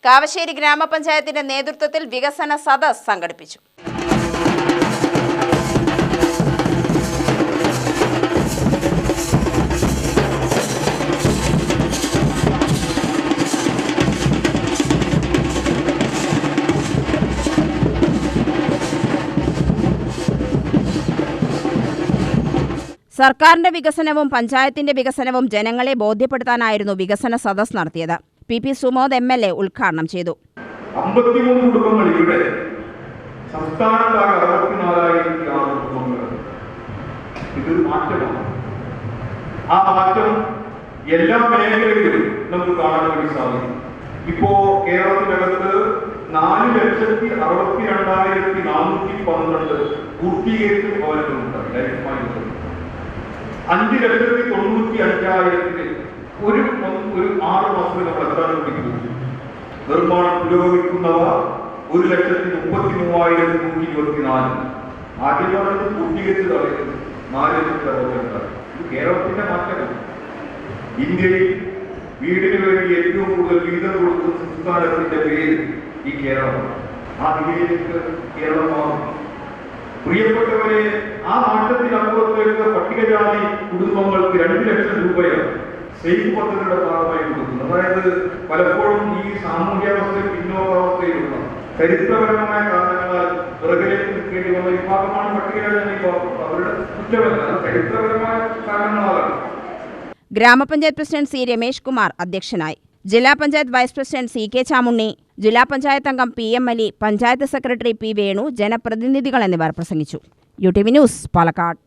കാവശ്ശേരി ഗ്രാമപഞ്ചായത്തിന്റെ നേതൃത്വത്തിൽ വികസന സദസ്സ് സംഘടിപ്പിച്ചു. സർക്കാരിന്റെ വികസനവും പഞ്ചായത്തിന്റെ വികസനവും ജനങ്ങളെ ബോധ്യപ്പെടുത്താനായിരുന്നു വികസന സദസ്സ് നടത്തിയത്. പി സുമോദ് MLA ഉദ്ഘാടനം ചെയ്തു. 53 കുടുംബങ്ങൾ ഇവിടെ സംസ്ഥാനത്താകെ 64,006 കുടുംബങ്ങൾ. ഇത് മാറ്റമാണ്. ആ മാറ്റം എല്ലാ മേഖലകളിലും നമുക്ക് കാണാൻ വേണ്ടി സാധിക്കും. ഇപ്പോ കേരളത്തിനകത്ത് 4,62,412 പൂർത്തീകരിച്ച ഭവനങ്ങളുണ്ട്. 5,95,000 ഒരു 6 മാസത്തിൽ നമ്മൾ എത്താൻ വേണ്ടി നിർമ്മാണം പുരോഗമിക്കുന്നവ 1,33,124. ആദ്യം പറഞ്ഞത് പൂർത്തീകരിച്ച് തടയുന്നത് 4,60,000. ഇത് കേരളത്തിന്റെ മാറ്റമാണ്. ഇന്ത്യയിൽ വീടിന് വേണ്ടി ഏറ്റവും കൂടുതൽ വീതം കൊടുക്കുന്ന സംസ്ഥാനത്തിന്റെ പേര് ഈ കേരളമാണ്. ആ നിലയിലേക്ക് കേരളം മാറും. പ്രിയപ്പെട്ടവരെ, ആ മാറ്റത്തിനപ്പുറത്തേക്ക് പട്ടികജാതി കുടുംബങ്ങൾക്ക് 2 ലക്ഷം രൂപയാണ് സേഫ് പദ്ധതിയുടെ ഭാഗമായി കൊടുക്കുന്നത്. അതായത് പലപ്പോഴും ഈ സാമൂഹ്യാവസ്ഥയിൽ പിന്നോക്കാവസ്ഥയിലുള്ള ചരിത്രപരമായ കാരണങ്ങളാൽ പിറകിലേക്ക് നിൽക്കേണ്ടി വന്ന വിഭാഗമാണ് പട്ടികജാതി വിഭാഗം. അവരുടെ കുറ്റമല്ല, ചരിത്രപരമായ കാരണങ്ങളാണ്. ഗ്രാമപഞ്ചായത്ത് പ്രസിഡന്റ് C. രമേഷ് കുമാർ അധ്യക്ഷനായി. ജില്ലാ panchayat vice president CK Chamunni, ജില്ലാ പഞ്ചായത്ത് അംഗം PM Ali, panchayat secretary P. Venu, ജനപ്രതിനിധികൾ എന്നിവർ പ്രസംഗിച്ചു. UTV news, Palakkad.